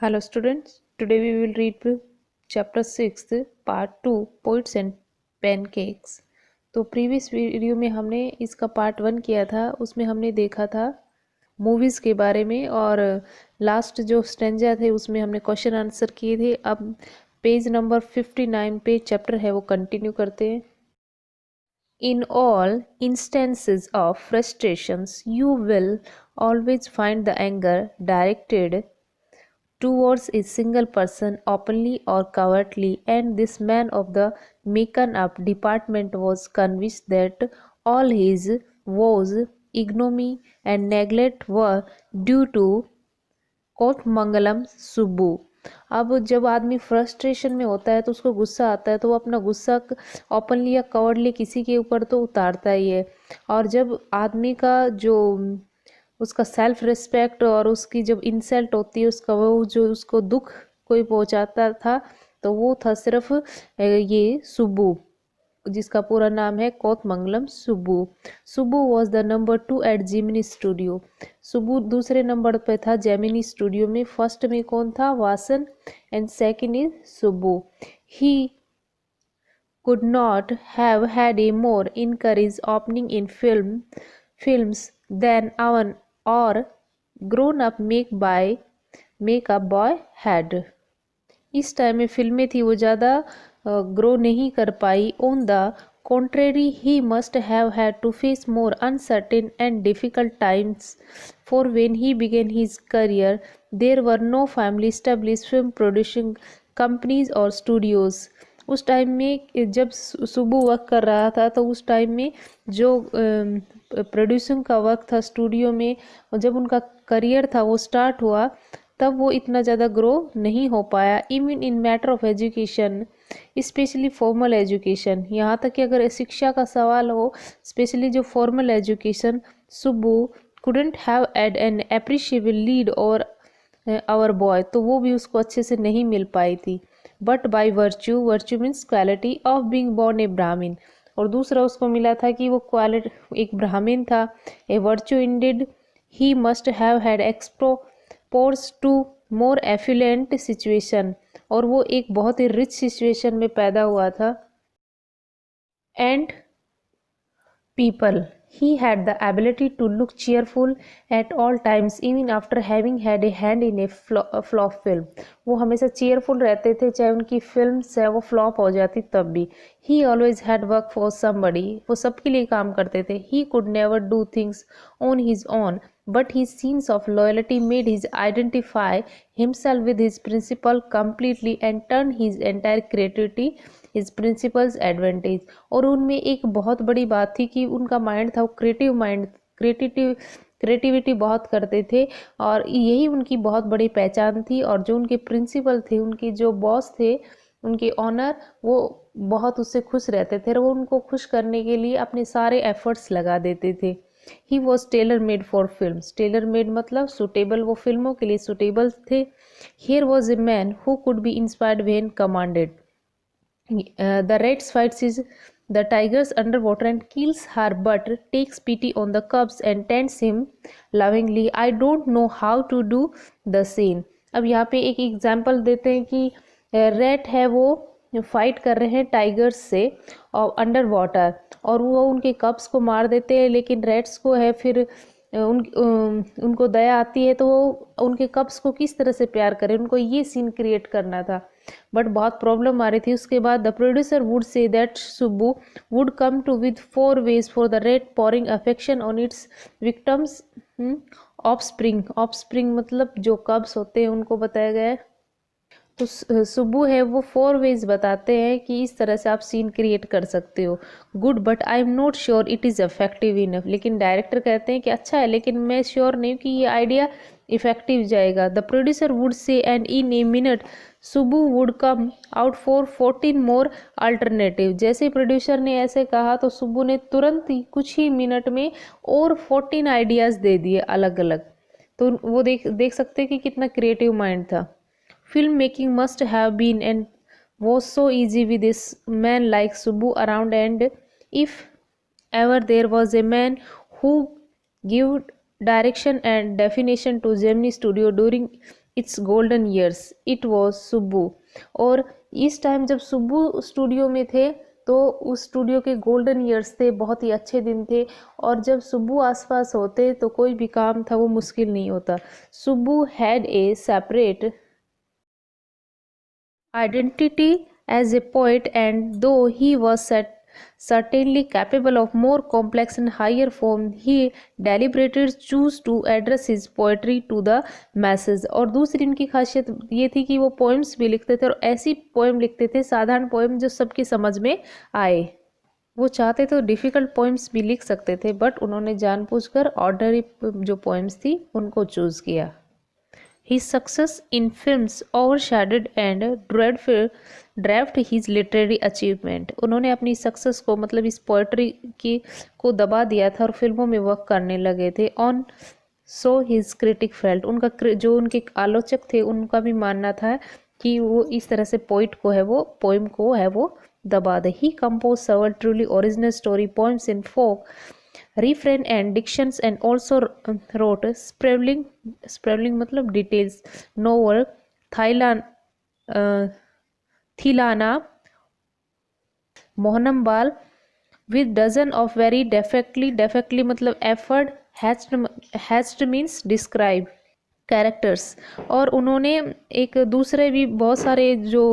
Hello students, today we will read chapter 6 part 2 poets and pancakes। तो previous video में हमने इसका part 1 किया था, उसमें हमने देखा था मूवीज़ के बारे में और लास्ट जो स्टेंजा थे उसमें हमने क्वेश्चन आंसर किए थे। अब पेज नंबर 59 पे चैप्टर है वो कंटिन्यू करते हैं। In all instances of frustrations, you will always find the anger directed towards a single person openly or covertly, and this man of the Macon up department was convinced that all his woes, ignominy, and neglect were due to कोटमंगलम Subbu. अब जब आदमी frustration में होता है तो उसको गुस्सा आता है तो वो अपना गुस्सा ओपनली या कवर्डली किसी के ऊपर तो उतारता ही है। और जब आदमी का जो उसका सेल्फ रिस्पेक्ट और उसकी जब इंसल्ट होती है, उसका वो जो उसको दुख कोई पहुंचाता था तो वो था सिर्फ ये सुब्बू, जिसका पूरा नाम है Kothamangalam Subbu. Subbu was the number 2 at Gemini studio. Subbu दूसरे नंबर पे था जेमिनी स्टूडियो में। फर्स्ट में कौन था? Vasan and second is Subbu. He could not have had a more encouraged opening in films than our or grown up make up boy had। इस time में फिल्में थी वो ज़्यादा ग्रो नहीं कर पाई। On the contrary, he must have had to face more uncertain and difficult times, for when he began his career, there were no family established film producing companies or studios। उस time में जब सुबह work कर रहा था तो उस time में जो प्रोड्यूसिंग का वर्क था स्टूडियो में, जब उनका करियर था वो स्टार्ट हुआ तब वो इतना ज़्यादा ग्रो नहीं हो पाया। Even in matter of education, specially formal education, यहाँ तक कि अगर शिक्षा का सवाल हो, स्पेशली जो formal education, Subbu couldn't have had an appreciable lead और आवर बॉय, तो वो भी उसको अच्छे से नहीं मिल पाई थी। But by virtue, virtue means quality of being born a Brahmin, और दूसरा उसको मिला था कि वो क्वालिटी एक ब्राह्मीण था। A virtue indeed he must have had exposure to more affluent situation, और वो एक बहुत ही रिच सिचुएशन में पैदा हुआ था। And people, he had the ability to look cheerful at all times even after having had a hand in a flop film। वो हमेशा cheerful रहते थे चाहे उनकी फिल्म्स है वो फ्लॉप हो जाती तब भी। he always had work for somebody, वो सबके लिए काम करते थे। he could never do things on his own, but his scenes of loyalty made his identify himself with his principle completely and turn his entire creativity his principles advantage। और उनमें एक बहुत बड़ी बात थी कि उनका माइंड था वो क्रिएटिव माइंड, क्रिएटिविटी बहुत करते थे और यही उनकी बहुत बड़ी पहचान थी। और जो उनके प्रिंसिपल थे, उनके जो बॉस थे, उनके ऑनर, वो बहुत उससे खुश रहते थे और वो उनको खुश करने के लिए अपने सारे एफर्ट्स लगा देते थे। He was tailor made for film, tailor made मतलब सुटेबल, वो फिल्मों के लिए सुटेबल थे। Here was a man who could be inspired when commanded. The rat fights the tigers underwater and kills her, but takes pity on the cubs and tends him lovingly। I don't know how to do the same। अब यहाँ पे एक example देते हैं कि rate है वो fight कर रहे हैं टाइगर्स से और अंडर वाटर, और वो उनके कब्स को मार देते हैं, लेकिन रेट्स को है फिर उनको दया आती है तो वो उनके कब्स को किस तरह से प्यार करें, उनको ये सीन क्रिएट करना था। बट बहुत प्रॉब्लम आ रही थी। उसके बाद the producer would say that Subbu would come to with 4 ways for the rate pouring affection on its victims offspring. Offspring मतलब जो कब्स होते हैं उनको बताया गया है। तो सुब्बू है वो 4 ways बताते हैं कि इस तरह से आप सीन क्रिएट कर सकते हो। Good but I am not sure it is effective enough. लेकिन डायरेक्टर कहते हैं कि अच्छा है लेकिन मैं श्योर नहीं कि ये आइडिया इफेक्टिव जाएगा। द प्रोड्यूसर वुड से and in a minute Subbu would come out for 14 more alternative. जैसे प्रोड्यूसर ने ऐसे कहा तो सुब्बू ने तुरंत ही कुछ ही मिनट में और 14 आइडियाज़ दे दिए अलग अलग। तो वो देख सकते हैं कि कितना क्रिएटिव माइंड था। Film making must have been and was so easy with this man like Subbu around, and if ever there was a man who gave direction and definition to Gemini Studio during it's golden years it was Subbu. और इस time जब Subbu studio में थे तो उस studio के golden years थे, बहुत ही अच्छे दिन थे। और जब सुब्बू आसपास होते तो कोई भी काम था वो मुश्किल नहीं होता। Subbu had a separate identity as a poet, and though he was certainly capable of more complex and higher form, he deliberately chose to address his poetry to the masses। और दूसरी इनकी खासियत ये थी कि वो पोएम्स भी लिखते थे और ऐसी पोएम लिखते थे, साधारण पोएम जो सबकी समझ में आए। वो चाहते तो डिफ़िकल्ट पोएम्स भी लिख सकते थे, बट उन्होंने जानबूझकर ऑर्डनरी जो पोएम्स थी उनको चूज़ किया। His success in films overshadowed and dwarfed his literary achievement। उन्होंने अपनी सक्सेस को मतलब इस पोएट्री की को दबा दिया था और फिल्मों में वर्क करने लगे थे। On so his critic felt, उनका जो उनके आलोचक थे उनका भी मानना था कि वो इस तरह से पोइट को है वो पोइम को है वो दबा दे। ही compose several truly original story poems in folk refrain and dictions, and also wrote sprawling मतलब डिटेल्स नोवेल थिलाना मोहनम बाल with dozen of very defectly मतलब effort hatched means describe characters. और उन्होंने एक दूसरे भी बहुत सारे जो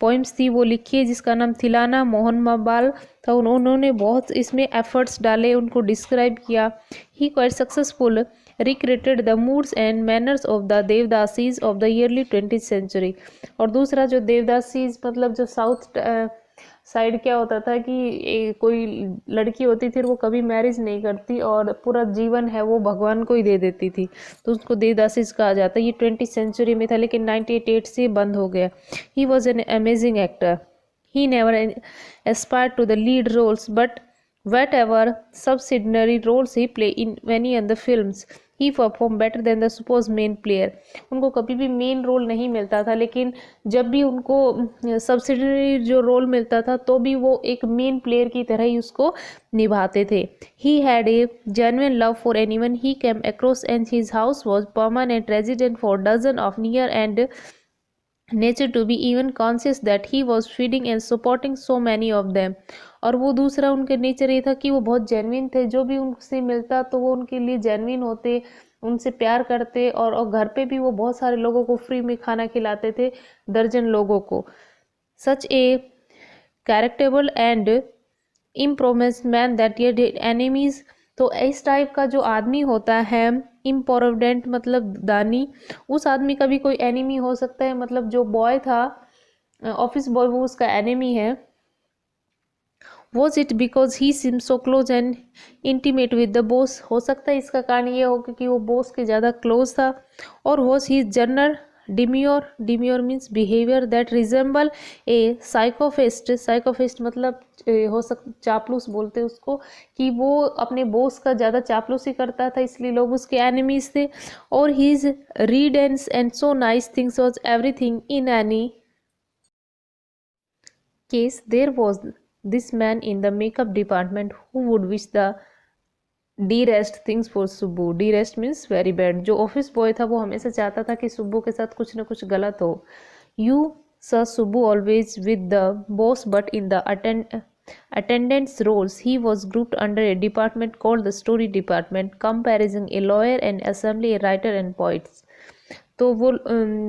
पोइम्स थी वो लिखी है जिसका नाम थिलाना मोहन मबाल था। उन्होंने बहुत इसमें एफर्ट्स डाले, उनको डिस्क्राइब किया। He quite successfully recreated the moods and manners of the devadasis of the early 20th century. और दूसरा जो देवदासीज मतलब जो साउथ साइड क्या होता था कि कोई लड़की होती थी वो कभी मैरिज नहीं करती और पूरा जीवन है वो भगवान को ही दे देती थी, तो उसको देवदासीज कहा जाता है। ये 20th सेंचुरी में था लेकिन 1988 से बंद हो गया। He was an amazing actor. He never aspired to the lead roles but whatever subsidiary roles he play in many other films he performed better than the supposed main player। उनको कभी भी मेन रोल नहीं मिलता था, लेकिन जब भी उनको सब्सिडरी जो रोल मिलता था तो भी वो एक मेन प्लेयर की तरह ही उसको निभाते थे। he had a genuine love for anyone he came across and his house was permanent resident for dozen of near and nature to be even conscious that he was feeding and supporting so many of them। और वो दूसरा उनके nature ये था कि वो बहुत genuine थे, जो भी उनसे मिलता तो वो उनके लिए जेन्युइन होते, उनसे प्यार करते। और घर पे भी वो बहुत सारे लोगों को फ्री में खाना खिलाते थे, दर्जन लोगों को। Such a charitable and imprudent man that your enemies. तो इस टाइप का जो आदमी होता है इम्प्रोविडेंट मतलब दानी, उस आदमी का भी कोई एनिमी हो सकता है। मतलब जो बॉय था ऑफिस बॉय वो उसका एनिमी है। Was it because he SIM so close and intimate with the boss, हो सकता है इसका कारण ये हो कि वो बॉस के ज़्यादा क्लोज था। और was he general demure means behaviour that resemble a psychopath मतलब हो सकता चापलूस बोलते हैं उसको, कि वो अपने बॉस का ज़्यादा चापलूसी करता था इसलिए लोग उसके एनिमीज थे। और his read and so nice things was everything in any case there was this man in the makeup department who would wish the dearest things for Subbu। dearest means very bad। जो office boy था वो हमेशा चाहता था कि सुब्बू के साथ कुछ न कुछ गलत हो। You saw Subbu always with the boss but in the attendance roles he was grouped under a department called the story department comprising a lawyer and assembly a writer and poets। तो वो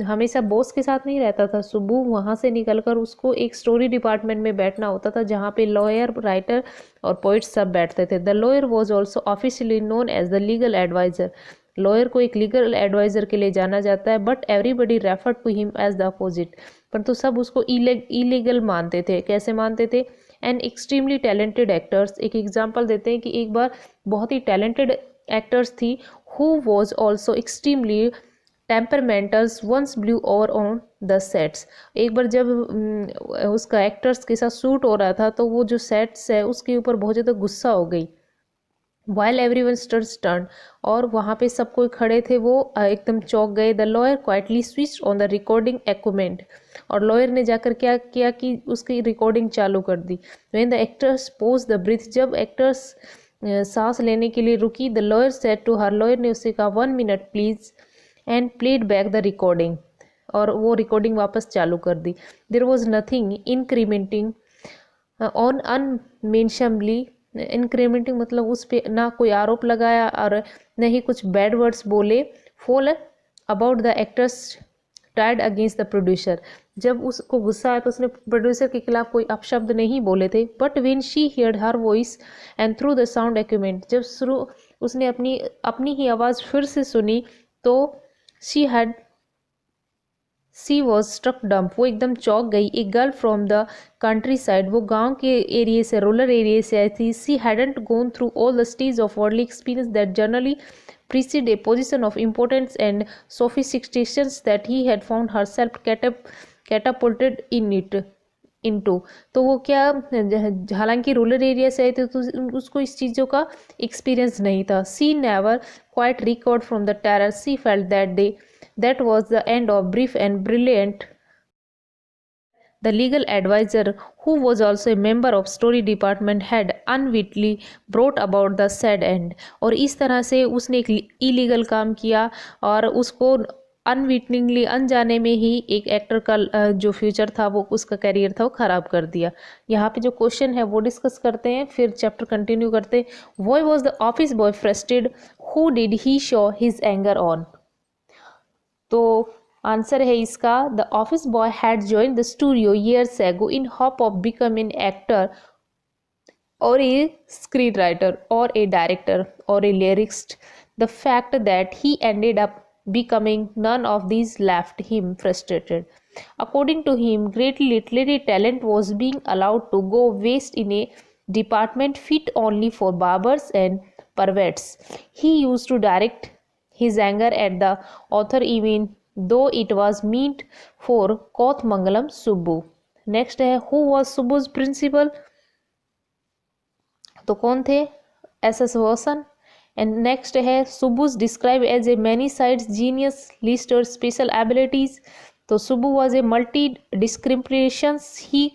हमेशा boss के साथ नहीं रहता था सुब्बू, वहाँ से निकलकर उसको एक स्टोरी डिपार्टमेंट में बैठना होता था जहाँ पे लॉयर राइटर और पोइट्स सब बैठते थे। The lawyer was also officially known as the legal adviser. Lawyer को एक लीगल एडवाइज़र के लिए जाना जाता है, but everybody refer to him as the opposite. परंतु सब उसको इलीगल मानते थे। कैसे मानते थे? And extremely talented actors. एक एग्जाम्पल देते हैं कि एक बार बहुत ही टैलेंटेड एक्टर्स थी who was also extremely temperamentals once blew over on the sets. एक बार जब उसका एक्टर्स के साथ शूट हो रहा था तो वो जो सेट्स है उसके ऊपर बहुत ज़्यादा गुस्सा हो गई। वाइल एवरीवन स्टड स्टर्न, और वहाँ पे सब कोई खड़े थे वो एकदम चौंक गए। The lawyer quietly switch on the recording equipment, और लॉयर ने जाकर क्या किया कि उसकी रिकॉर्डिंग चालू कर दी। When the actors pause the breath, जब एक्टर्स सांस लेने के लिए रुकी, the lawyer said to her, lawyer ने उससे कहा 1 minute please and played back the recording, और वो रिकॉर्डिंग वापस चालू कर दी। There was nothing incrementing on unmentionably, incrementing मतलब उस पर ना कोई आरोप लगाया और न ही कुछ बैड वर्ड्स बोले। Fall about the actors tide against the producer, जब उसको गुस्सा आया तो उसने प्रोड्यूसर के खिलाफ कोई अपशब्द नहीं बोले थे। But when she heard her voice and through the sound equipment, जब शुरू उसने अपनी ही आवाज़ फिर से सुनी तो शी वॉज स्ट्रक डम्प, वो एकदम चौंक गई। A girl from the country side, वो गांव के एरिया से, रूरल एरिया से आई थी। She hadn't gone through all the stage of worldly experience that generally precede a position of importance and sophistications that he had found herself catapulted into। तो वो क्या, हालांकि रूरल एरिया से आए थे तो उसको इस चीज़ों का एक्सपीरियंस नहीं था। She never quite record from the terror, she felt that was the end of brief and brilliant। The legal advisor, who was also a member of story department, had unwittingly brought about the sad end। और इस तरह से उसने एक illegal काम किया और उसको अनविटनिंगली, अनजाने में ही एक एक्टर का जो फ्यूचर था, वो उसका करियर था, वो ख़राब कर दिया। यहाँ पे जो क्वेश्चन है वो डिस्कस करते हैं, फिर चैप्टर कंटिन्यू करते हैं। Why was the office boy frustrated, who did he show his anger on. तो आंसर है इसका, the office boy had join the studio years ago in hope of becoming actor और a screen writer और a director और a lyricist. The fact that he ended up becoming none of these left him frustrated। According to him, great literary talent was being allowed to go waste in a department fit only for barbers and perverts। He used to direct his anger at the author even though it was meant for Kothmangalam Subbu। Next है, who was Subbu's principal, तो कौन थे, S वॉसन। And next है, Subbu's describe as a many sides genius list और special abilities, तो Subbu was a multi descriptions, he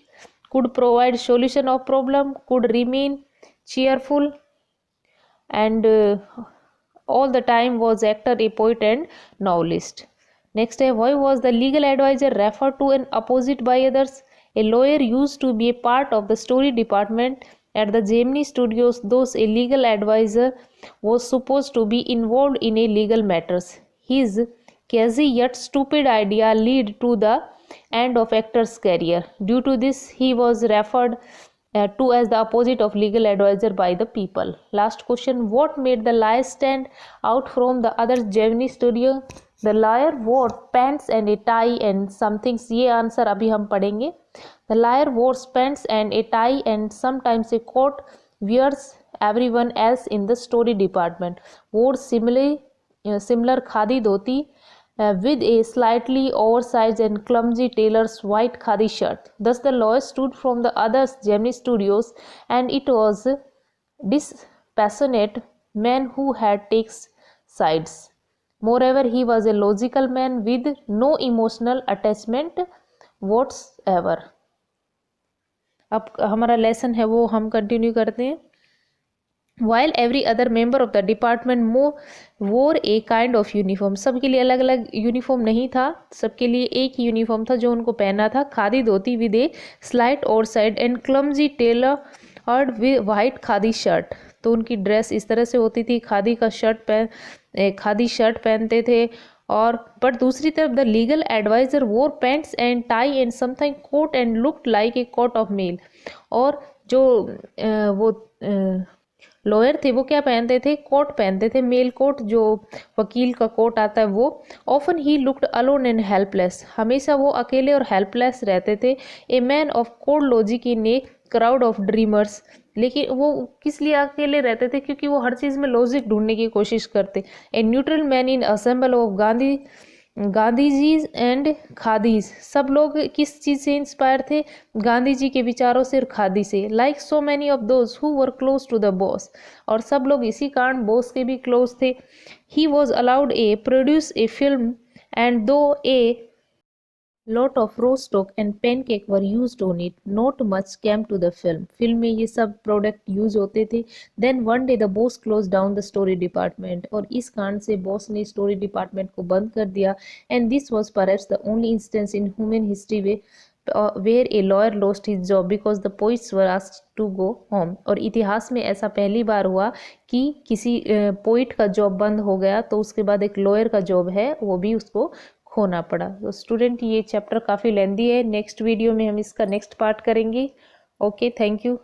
could provide solution of problem, could remain cheerful and all the time was actor, a poet and novelist। Next है, why was the legal advisor referred to an opposite by others? A lawyer used to be a part of the story department at the Gemini Studios, thus a legal advisor was supposed to be involved in a legal matters। His crazy yet stupid idea led to the end of actor's career। Due to this, he was referred to as the opposite of legal advisor by the people। Last question, what made the liar stand out from the other Gemini Studio? The liar wore pants and a tie and some things। ये answer अभी हम पढ़ेंगे। The liar wore pants and a tie and sometimes a coat, wears everyone else in the story department wore similar khadi dhoti with a slightly oversized and clumsy tailor's white khadi shirt। Thus the lawyer stood from the other Gemini Studios, and it was dispassionate man who had takes sides। Moreover, he was a logical man with no emotional attachment whatsoever। अब हमारा lesson है वो हम continue करते हैं। While every other member of the department wore a kind of uniform, सबके लिए अलग अलग यूनिफॉर्म नहीं था, सबके लिए एक ही यूनिफॉर्म था जो उनको पहना था, khadi dhoti with a slight oversize and clumsy tailored with white khadi shirt. तो उनकी ड्रेस इस तरह से होती थी, खादी शर्ट पहनते थे। और पर दूसरी तरफ the legal adviser wore pants and tie and something coat and looked like a coat of mail. और जो वो लॉयर थे वो क्या पहनते थे, कोट पहनते थे, मेल कोट, जो वकील का कोट आता है वो। Often he looked alone and helpless, हमेशा वो अकेले और हेल्पलेस रहते थे। A man of cold logic in a crowd of dreamers, लेकिन वो किस लिए अकेले रहते थे, क्योंकि वो हर चीज़ में लॉजिक ढूंढने की कोशिश करते। A neutral man in assemble of Gandhijis and khadis, सब लोग किस चीज़ से इंस्पायर थे, गांधी जी के विचारों से और खादी से। Like so many of those who were close to the boss, और सब लोग इसी कारण बॉस के भी क्लोज थे। He was allowed A produce a film and दो ए Lot of roast stock and pancake were used on it. Not much came to the film. Film में ये सब प्रोडक्ट यूज होते थे. Then one day the boss closed down the story department. और इस कारण से बॉस ने स्टोरी डिपार्टमेंट को बंद कर दिया. And this was perhaps the only instance in human history where a lawyer lost his job because the poets were asked to go home. और इतिहास में ऐसा पहली बार हुआ कि किसी पोइट का जॉब बंद हो गया तो उसके बाद एक लॉयर का जॉब है वो भी उसको खोना पड़ा. तो स्टूडेंट ये चैप्टर काफ़ी लेंदी है. नेक्स्ट वीडियो में हम इसका नेक्स्ट पार्ट करेंगे. Okay, thank you.